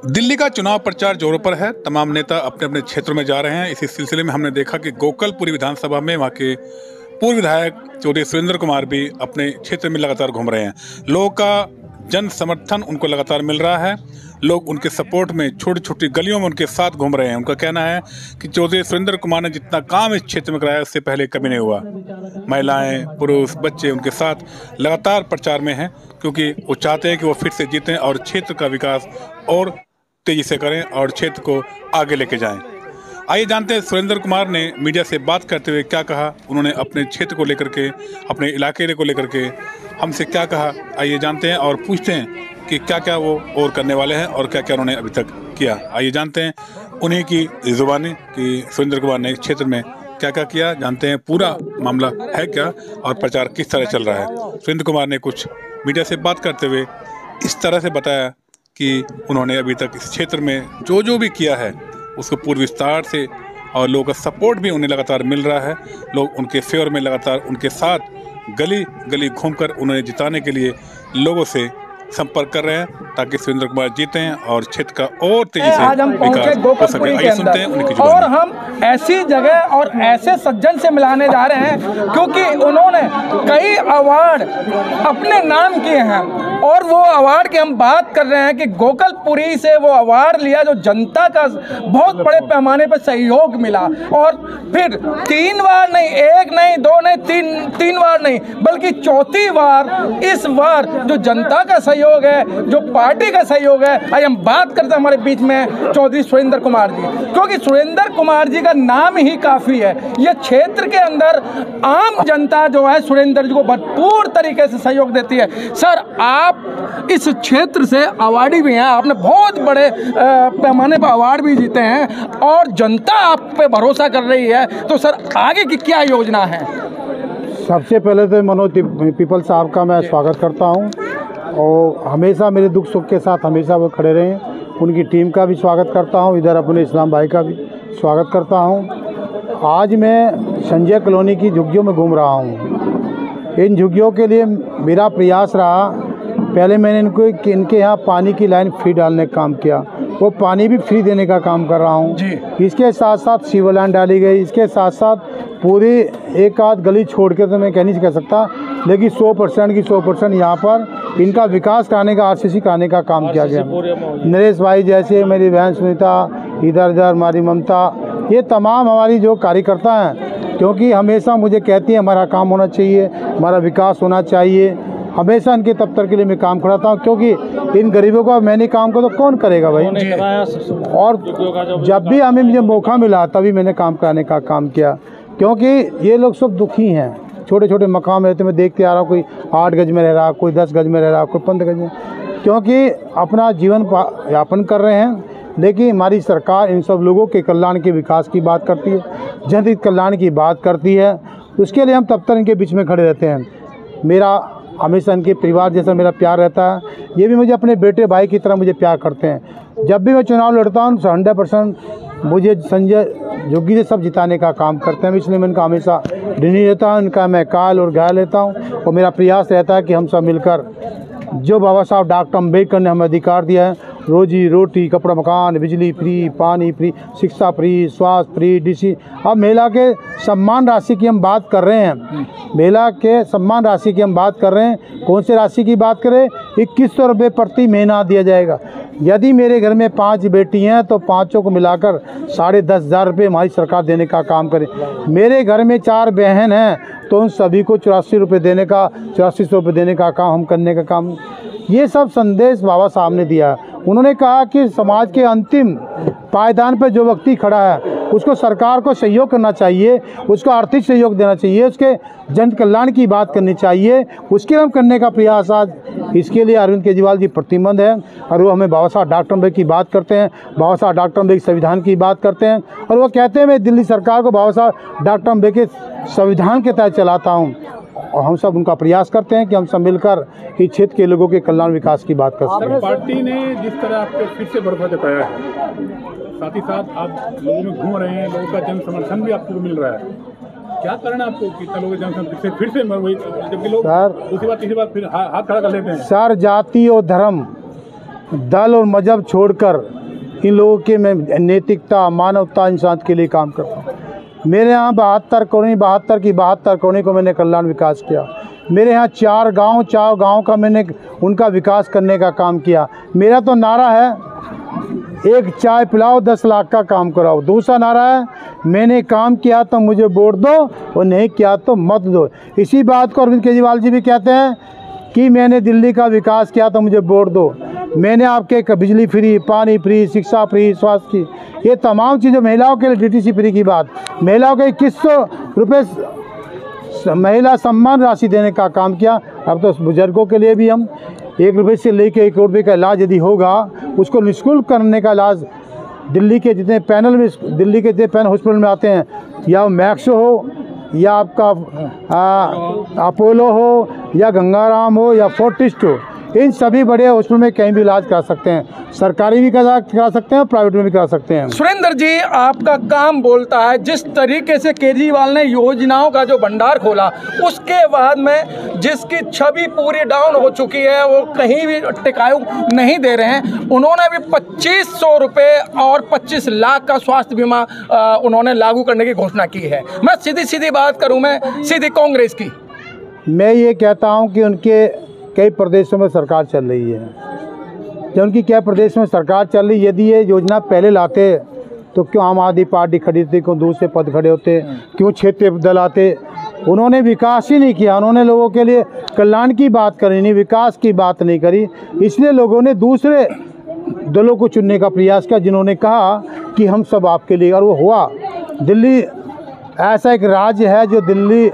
दिल्ली का चुनाव प्रचार जोरों पर है। तमाम नेता अपने अपने क्षेत्रों में जा रहे हैं। इसी सिलसिले में हमने देखा कि गोकलपुरी विधानसभा में वहाँ के पूर्व विधायक चौधरी सुरेंद्र कुमार भी अपने क्षेत्र में लगातार घूम रहे हैं। लोगों का जन समर्थन उनको लगातार मिल रहा है। लोग उनके सपोर्ट में छोटी छोटी गलियों में उनके साथ घूम रहे हैं। उनका कहना है कि चौधरी सुरेंद्र कुमार ने जितना काम इस क्षेत्र में कराया उससे पहले कभी नहीं हुआ। महिलाएं, पुरुष, बच्चे उनके साथ लगातार प्रचार में हैं, क्योंकि वो चाहते हैं कि वो फिर से जीतें और क्षेत्र का विकास और तेजी से करें और क्षेत्र को आगे लेके जाएं। आइए जानते हैं सुरेंद्र कुमार ने मीडिया से बात करते हुए क्या कहा। उन्होंने अपने क्षेत्र को लेकर के, अपने इलाके को लेकर के हमसे क्या कहा। आइए जानते हैं और पूछते हैं कि क्या क्या वो और करने वाले हैं और क्या क्या उन्होंने अभी तक किया। आइए जानते हैं उन्हीं की जुबानी कि सुरेंद्र कुमार ने क्षेत्र में क्या क्या किया। जानते हैं पूरा मामला है क्या और प्रचार किस तरह चल रहा है। सुरेंद्र कुमार ने कुछ मीडिया से बात करते हुए इस तरह से बताया कि उन्होंने अभी तक इस क्षेत्र में जो भी किया है उसको पूर्ण विस्तार से, और लोगों का सपोर्ट भी उन्हें लगातार मिल रहा है। लोग उनके फेवर में लगातार उनके साथ गली गली घूमकर उन्हें जिताने के लिए लोगों से संपर्क कर रहे हैं, ताकि सुरेंद्र कुमार जीतें और क्षेत्र का और तेजी से आज हम पहुंचे गोकलपुरी के अंदर और हम ऐसी जगह और ऐसे सज्जन से मिलाने जा रहे हैं क्योंकि उन्होंने कई अवार्ड अपने नाम किए हैं। और वो अवार्ड की हम बात कर रहे हैं कि गोकलपुरी से वो अवार्ड लिया जो जनता का बहुत बड़े पैमाने पर सहयोग मिला। और फिर 3 बार नहीं, 1 नहीं, 2 नहीं, 3 बार नहीं, बल्कि चौथी बार इस बार जो जनता का सहयोग है, जो पार्टी का सहयोग है, आज हम बात करते हैं हमारे बीच में चौधरी सुरेंद्र कुमार जी, क्योंकि सुरेंद्र कुमार जी का नाम ही काफ़ी है। ये क्षेत्र के अंदर आम जनता जो है सुरेंद्र जी को भरपूर तरीके से सहयोग देती है। सर, आप इस क्षेत्र से अवार्डी भी हैं, आपने बहुत बड़े पैमाने पर अवार्ड भी जीते हैं और जनता आप पे भरोसा कर रही है, तो सर आगे की क्या योजना है? सबसे पहले तो मनोज पीपल साहब का मैं स्वागत करता हूं और हमेशा मेरे दुख सुख के साथ हमेशा वो खड़े रहे। उनकी टीम का भी स्वागत करता हूं, इधर अपने इस्लाम भाई का भी स्वागत करता हूं। आज मैं संजय कॉलोनी की झुग्गियों में घूम रहा हूं। इन झुग्गियों के लिए मेरा प्रयास रहा, पहले मैंने इनके यहाँ पानी की लाइन फ्री डालने का काम किया, वो पानी भी फ्री देने का काम कर रहा हूँ। इसके साथ साथ सीवर लाइन डाली गई, इसके साथ साथ पूरी एक आध गली छोड़ के तो मैं कह नहीं कह सकता, लेकिन 100% की 100% यहाँ पर इनका विकास कराने का, RCC कराने का काम किया गया। नरेश भाई जैसे, मेरी बहन सुनीता, इधर उधर हमारी ममता, ये तमाम हमारी जो कार्यकर्ता हैं, क्योंकि हमेशा मुझे कहती है हमारा काम होना चाहिए, हमारा विकास होना चाहिए। हमेशा इनके तबतर के लिए मैं काम कराता हूँ, क्योंकि इन गरीबों का मैंने काम को तो कौन करेगा भाई। और जब भी हमें मुझे मौका मिला तभी मैंने काम कराने का काम किया, क्योंकि ये लोग सब दुखी हैं। छोटे छोटे मकान रहते मैं देखते आ रहा हूँ, कोई 8 गज में रह रहा, कोई 10 गज में रह रहा, कोई 15 गज में, क्योंकि अपना जीवन यापन कर रहे हैं। लेकिन हमारी सरकार इन सब लोगों के कल्याण के विकास की बात करती है, जनहित कल्याण की बात करती है, उसके लिए हम तब तक इनके बीच में खड़े रहते हैं। मेरा हमेशा इनके परिवार जैसा मेरा प्यार रहता है, ये भी मुझे अपने बेटे भाई की तरह मुझे प्यार करते हैं। जब भी मैं चुनाव लड़ता हूँ 100% मुझे संजय जोगी से सब जिताने का काम करते हैं, इसलिए मैं इनका हमेशा ऋणी रहता हूँ, इनका मैं काल और गाय लेता हूँ। और मेरा प्रयास रहता है कि हम सब मिलकर जो बाबा साहब डॉक्टर अम्बेडकर ने हमें अधिकार दिया है, रोजी रोटी, कपड़ा मकान, बिजली फ्री, पानी फ्री, शिक्षा फ्री, स्वास्थ्य फ्री, DC। अब महिला के सम्मान राशि की हम बात कर रहे हैं, महिला के सम्मान राशि की हम बात कर रहे हैं। कौन से राशि की बात करें? 2100 रुपये प्रति महीना दिया जाएगा। यदि मेरे घर में 5 बेटी हैं तो 5 को मिलाकर 10,500 रुपये हमारी सरकार देने का काम करे। मेरे घर में 4 बहन हैं तो उन सभी को 84 रुपये देने का, 8400 रुपये देने का काम हम करने का काम, ये सब संदेश बाबा साहब ने दिया। उन्होंने कहा कि समाज के अंतिम पायदान पर जो व्यक्ति खड़ा है उसको सरकार को सहयोग करना चाहिए, उसको आर्थिक सहयोग देना चाहिए, उसके जन कल्याण की बात करनी चाहिए, उसके हम करने का प्रयास आज इसके लिए अरविंद केजरीवाल जी प्रतिबद्ध हैं। और वो हमें बाबा साहब डॉक्टर अम्बेडकर की बात करते हैं, बाबा साहब डॉक्टर अम्बेडकर संविधान की बात करते हैं, और वो कहते हैं मैं दिल्ली सरकार को बाबा साहब डॉक्टर अम्बेडकर संविधान के तहत चलाता हूँ। और हम सब उनका प्रयास करते हैं कि हम सब मिलकर इस क्षेत्र के लोगों के कल्याण विकास की बात कर सकें। पार्टी ने जिस तरह आप पे फिर से भरोसा जताया है, साथ ही साथ आप लोगों में घूम रहे हैं, लोगों का जन समर्थन भी आपको मिल रहा है, क्या करना आपको कि लोग जन समर्थन फिर से जबकि लोग दूसरी बार तीसरी बार फिर हाथ खड़ा कर लेते हैं? सर, जाति और धर्म दल और मजहब छोड़कर इन लोगों के मैं नैतिकता, मानवता, इंसान के लिए काम करता हूँ। मेरे यहाँ 72 कॉलोनी को मैंने कल्याण विकास किया। मेरे यहाँ 4 गांव का मैंने उनका विकास करने का काम किया। मेरा तो नारा है, एक चाय पिलाओ 10 लाख का काम कराओ। दूसरा नारा है, मैंने काम किया तो मुझे वोट दो और नहीं किया तो मत दो। इसी बात को अरविंद केजरीवाल जी भी कहते हैं कि मैंने दिल्ली का विकास किया तो मुझे वोट दो। मैंने आपके बिजली फ्री, पानी फ्री, शिक्षा फ्री, स्वास्थ्य की, ये तमाम चीज़ें, महिलाओं के लिए DTC फ्री की बात, महिलाओं के 2100 रुपये महिला सम्मान राशि देने का काम किया। अब तो बुजुर्गों के लिए भी हम 1 रुपये से लेकर 1 करोड़ रुपये का इलाज यदि होगा, उसको निःशुल्क करने का इलाज दिल्ली के जितने पैनल हॉस्पिटल में आते हैं, या मैक्सो हो या आपका अपोलो हो या गंगाराम हो या फोर्टिस्ट हो, इन सभी बड़े हॉस्पिटल में कहीं भी इलाज करा सकते हैं। सरकारी भी करा सकते हैं, प्राइवेट में भी करा सकते हैं। सुरेंद्र जी, आपका काम बोलता है, जिस तरीके से केजरीवाल ने योजनाओं का जो भंडार खोला, उसके बाद में जिसकी छवि पूरी डाउन हो चुकी है, वो कहीं भी टिकाऊ नहीं दे रहे हैं। उन्होंने भी 2500 रुपये और 25 लाख का स्वास्थ्य बीमा उन्होंने लागू करने की घोषणा की है। मैं सीधी बात करूँ, मैं सीधी कांग्रेस की, मैं ये कहता हूँ कि उनके कई प्रदेशों में सरकार चल रही है। जब उनकी क्या प्रदेश में सरकार चल रही, यदि ये योजना पहले लाते तो क्यों आम आदमी पार्टी खड़ी थी, क्यों दूसरे पद खड़े होते, क्यों क्षेत्रीय दल आते। उन्होंने विकास ही नहीं किया, उन्होंने लोगों के लिए कल्याण की बात करी नहीं, विकास की बात नहीं करी। इसलिए लोगों ने दूसरे दलों को चुनने का प्रयास किया, जिन्होंने कहा कि हम सब आपके लिए, और वो हुआ। दिल्ली ऐसा एक राज्य है जो दिल्ली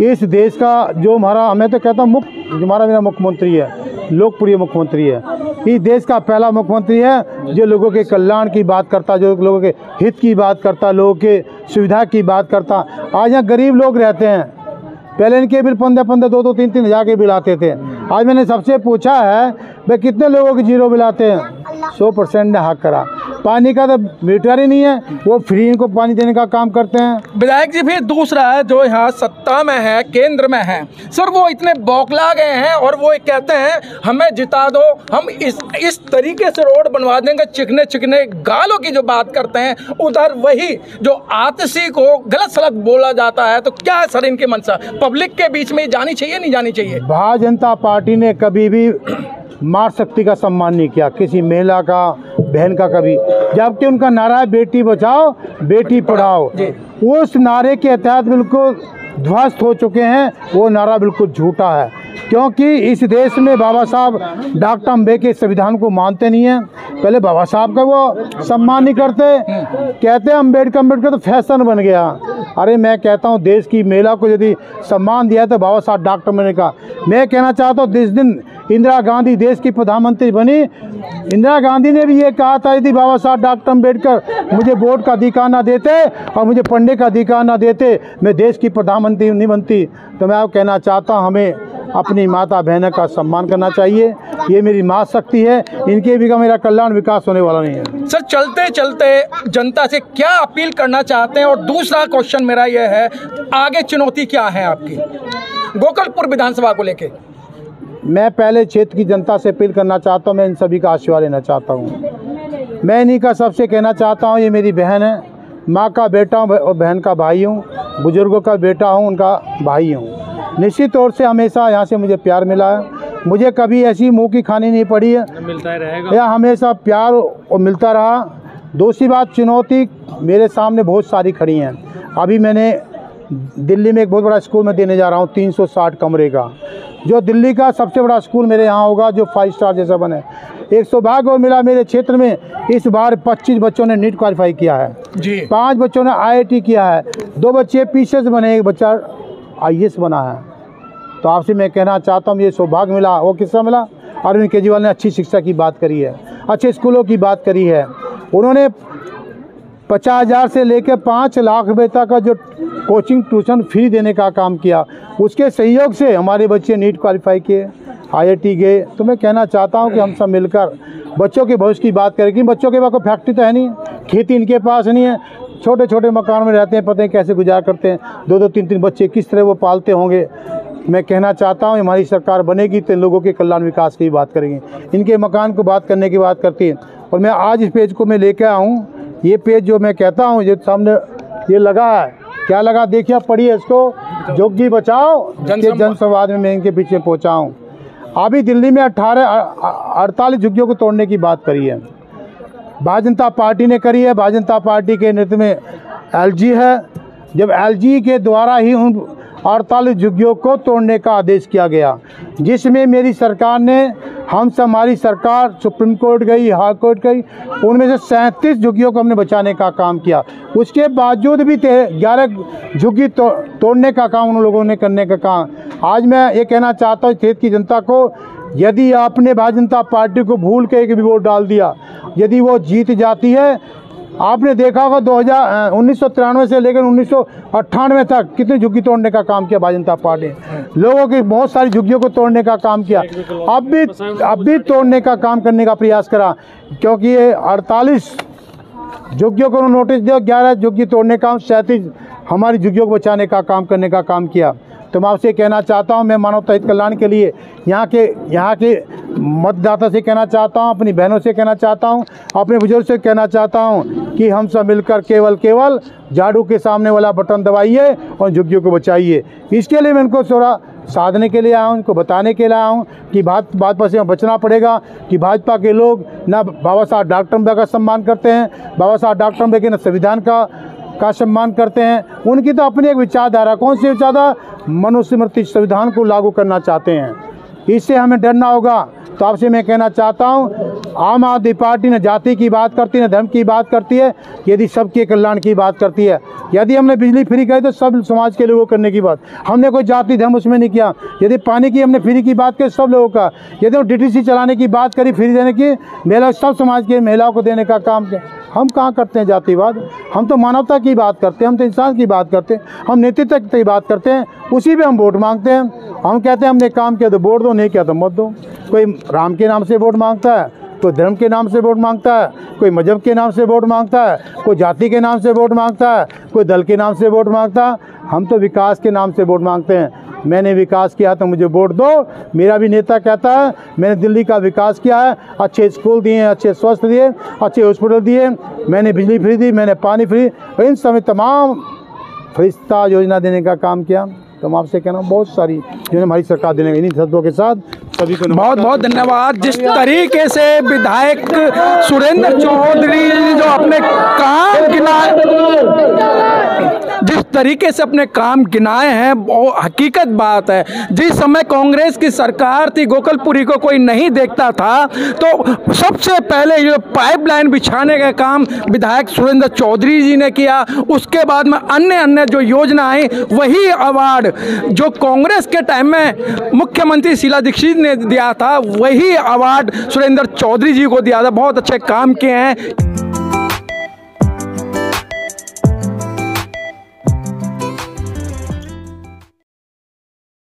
इस देश का जो हमारा, मैं तो कहता हूँ मेरा मुख्यमंत्री है, लोकप्रिय मुख्यमंत्री है। इस देश का पहला मुख्यमंत्री है जो लोगों के कल्याण की बात करता, जो लोगों के हित की बात करता, लोगों के सुविधा की बात करता। आज यहाँ गरीब लोग रहते हैं, पहले इनके बिल 15-15, 2-2, 3-3 हज़ार के बिल आते थे। आज मैंने सबसे पूछा है, भाई कितने लोगों के 0 बिल आते हैं? 100% ने हक करा। पानी का तो मीटर ही नहीं है, वो फ्री इनको पानी देने का काम करते हैं। विधायक जी, फिर दूसरा है जो यहाँ सत्ता में है, केंद्र में है, सर वो इतने बौखला गए हैं और वो कहते हैं हमें जिता दो, हम इस तरीके से रोड बनवा देंगे, चिकने गालों की जो बात करते हैं, उधर वही जो आतिशी को गलत सलत बोला जाता है। तो क्या है सर इनकी मंशा? पब्लिक के बीच में जानी चाहिए, नहीं जानी चाहिए? भारतीय जनता पार्टी ने कभी भी मातृ शक्ति का सम्मान नहीं किया, किसी महिला का, बहन का कभी। जबकि उनका नारा है बेटी बचाओ बेटी पढ़ाओ, उस नारे के तहत बिल्कुल ध्वस्त हो चुके हैं। वो नारा बिल्कुल झूठा है, क्योंकि इस देश में बाबा साहब डॉक्टर अम्बेडकर के संविधान को मानते नहीं हैं। पहले बाबा साहब का वो सम्मान नहीं करते, कहते हैं अम्बेडकर तो फैशन बन गया। अरे मैं कहता हूँ, देश की महिला को यदि सम्मान दिया तो बाबा साहब डॉक्टर बनने का। मैं कहना चाहता हूँ, जिस दिन इंदिरा गांधी देश की प्रधानमंत्री बनी, इंदिरा गांधी ने भी ये कहा था, यदि बाबा साहब डॉक्टर अम्बेडकर मुझे वोट का अधिकार ना देते और मुझे पढ़ने का अधिकार ना देते, मैं देश की प्रधानमंत्री नहीं बनती। तो मैं आपको कहना चाहता हूँ, हमें अपनी माता बहनों का सम्मान करना चाहिए। ये मेरी माँ शक्ति है, इनके भी का मेरा कल्याण विकास होने वाला नहीं है। सर, चलते चलते जनता से क्या अपील करना चाहते हैं? और दूसरा क्वेश्चन मेरा ये है, आगे चुनौती क्या है आपकी गोकलपुर विधानसभा को लेके? मैं पहले क्षेत्र की जनता से अपील करना चाहता हूँ, मैं इन सभी का आशीर्वाद लेना चाहता हूँ। मैं इन्हीं का सबसे कहना चाहता हूँ, ये मेरी बहन है, माँ का बेटा हूँ और बहन का भाई हूँ, बुजुर्गों का बेटा हूँ, उनका भाई हूँ। निश्चित तौर से हमेशा यहाँ से मुझे प्यार मिला है, मुझे कभी ऐसी मुँह की खानी नहीं पड़ी है, मिलता रहेगा, या हमेशा प्यार और मिलता रहा। दूसरी बात, चुनौती मेरे सामने बहुत सारी खड़ी हैं। अभी मैंने दिल्ली में एक बहुत बड़ा स्कूल में देने जा रहा हूँ, 360 कमरे का, जो दिल्ली का सबसे बड़ा स्कूल मेरे यहाँ होगा, जो 5 स्टार जैसा बने। एक सौभाग्य और मिला मेरे क्षेत्र में, इस बार 25 बच्चों ने नीट क्वालिफाई किया है जी, 5 बच्चों ने IIT किया है, 2 बच्चे पीसीएस बने, 1 बच्चा IAS बना है। तो आपसे मैं कहना चाहता हूँ, ये सौभाग्य मिला, वो किसका मिला? अरविंद केजरीवाल ने अच्छी शिक्षा की बात करी है, अच्छे स्कूलों की बात करी है। उन्होंने 50,000 से लेकर 5 लाख रुपये तक का जो कोचिंग ट्यूशन फ्री देने का काम किया, उसके सहयोग से हमारे बच्चे नीट क्वालिफाई किए, IIT गए। तो मैं कहना चाहता हूं कि हम सब मिलकर बच्चों के भविष्य की बात करें, कि बच्चों के पास कोई फैक्ट्री तो है नहीं, खेती इनके पास नहीं है, छोटे छोटे मकान में रहते हैं, पता नहीं कैसे गुजार करते हैं, 2-2, 3-3 बच्चे किस तरह वो पालते होंगे। मैं कहना चाहता हूँ हमारी सरकार बनेगी तो इन लोगों के कल्याण विकास की बात करेंगे, इनके मकान को बात करने की बात करती है। और मैं आज इस पेज को मैं लेकर आया हूँ, ये पेज जो मैं कहता हूँ जो सामने ये लगा है, क्या लगा देखिए, आप पढ़िए इसको, जोगी बचाओ जन संवाद में मैं इनके पीछे पहुँचा हूँ। अभी दिल्ली में 48 झुग्गियों को तोड़ने की बात करी है, भारतीय जनता पार्टी ने करी है। भारतीय जनता पार्टी के नेतृत्व में एलजी है, जब एलजी के द्वारा ही उन 48 झुग्गियों को तोड़ने का आदेश किया गया, जिसमें मेरी सरकार ने हमारी सरकार सुप्रीम कोर्ट गई, हाई कोर्ट गई, उनमें से 37 झुग्गियों को हमने बचाने का काम किया। उसके बावजूद भी 11 झुग्गी तोड़ने का काम उन लोगों ने करने का काम। आज मैं ये कहना चाहता हूँ क्षेत्र की जनता को, यदि आपने भारतीय जनता पार्टी को भूल के एक भी वोट डाल दिया, यदि वो जीत जाती है, आपने देखा होगा 1993 से लेकर 1998 तक कितनी झुग्गी तोड़ने का काम किया भारतीय जनता पार्टी ने, लोगों की बहुत सारी झुग्गियों को तोड़ने का काम किया। अब भी तोड़ने का काम करने का प्रयास करा, क्योंकि ये 48 झुग्गियों को नोटिस दिया, 11 झुग्गी तोड़ने का, 37 हमारी झुग्गियों को बचाने का काम करने का काम किया। तो मैं आपसे कहना चाहता हूं, मैं मानवता हित कल्याण के लिए यहाँ के मतदाता से कहना चाहता हूं, अपनी बहनों से कहना चाहता हूं, अपने बुजुर्ग से कहना चाहता हूं कि हम सब मिलकर केवल झाड़ू के सामने वाला बटन दबाइए और झुग्गियों को बचाइए। इसके लिए मैं इनको थोड़ा साधने के लिए आया हूँ, इनको बताने के लिए आया हूँ कि भाजपा से बचना पड़ेगा, कि भाजपा के लोग ना बाबा साहब डॉक्टर अम्बेडकर का सम्मान करते हैं, बाबा साहब डॉक्टर अम्बेडकर के संविधान का सम्मान करते हैं। उनकी तो अपनी एक विचारधारा, कौन सी विचारधारा? मनुस्मृति संविधान को लागू करना चाहते हैं, इससे हमें डरना होगा। तो आपसे मैं कहना चाहता हूं, आम आदमी पार्टी ने जाति की बात करती है, न धर्म की बात करती है, यदि सबके कल्याण की बात करती है। यदि हमने बिजली फ्री करी तो सब समाज के लोगों करने की बात, हमने कोई जाति धर्म उसमें नहीं किया। यदि पानी की हमने फ्री की बात करी सब लोगों का, यदि वो DTC चलाने की बात करी, फ्री देने की, महिला सब समाज के महिलाओं को देने का काम किया। हम कहाँ करते हैं जातिवाद? हम तो मानवता की बात करते हैं, हम तो इंसान की बात करते हैं, हम नेतृत्व की बात करते हैं, उसी पे हम वोट मांगते हैं। हम कहते हैं हमने काम किया तो वोट दो, नहीं किया तो मत दो। कोई राम के नाम से वोट मांगता है, कोई धर्म के नाम से वोट मांगता है, कोई मजहब के नाम से वोट मांगता है, कोई जाति के नाम से वोट मांगता है, कोई दल के नाम से वोट मांगता है। हम तो विकास के नाम से वोट मांगते हैं। मैंने विकास किया तो मुझे वोट दो। मेरा भी नेता कहता है मैंने दिल्ली का विकास किया है, अच्छे स्कूल दिए, अच्छे स्वास्थ्य दिए, अच्छे हॉस्पिटल दिए, मैंने बिजली फ्री दी, मैंने पानी फ्री, इन समय तमाम फरिश्ता योजना देने का काम किया। तो मैं आपसे कहना बहुत सारी जो हमारी सरकार देने इन्हीं शब्दों के साथ सभी को बहुत बहुत धन्यवाद। जिस तरीके से विधायक सुरेंद्र चौधरी जो अपने काम जिस तरीके से अपने काम गिनाए हैं, वो हकीकत बात है। जिस समय कांग्रेस की सरकार थी, गोकलपुरी को कोई नहीं देखता था, तो सबसे पहले ये पाइपलाइन बिछाने का काम विधायक सुरेंद्र चौधरी जी ने किया। उसके बाद में अन्य जो योजना आई, वही अवार्ड जो कांग्रेस के टाइम में मुख्यमंत्री शीला दीक्षित ने दिया था, वही अवार्ड सुरेंद्र चौधरी जी को दिया था। बहुत अच्छे काम किए हैं।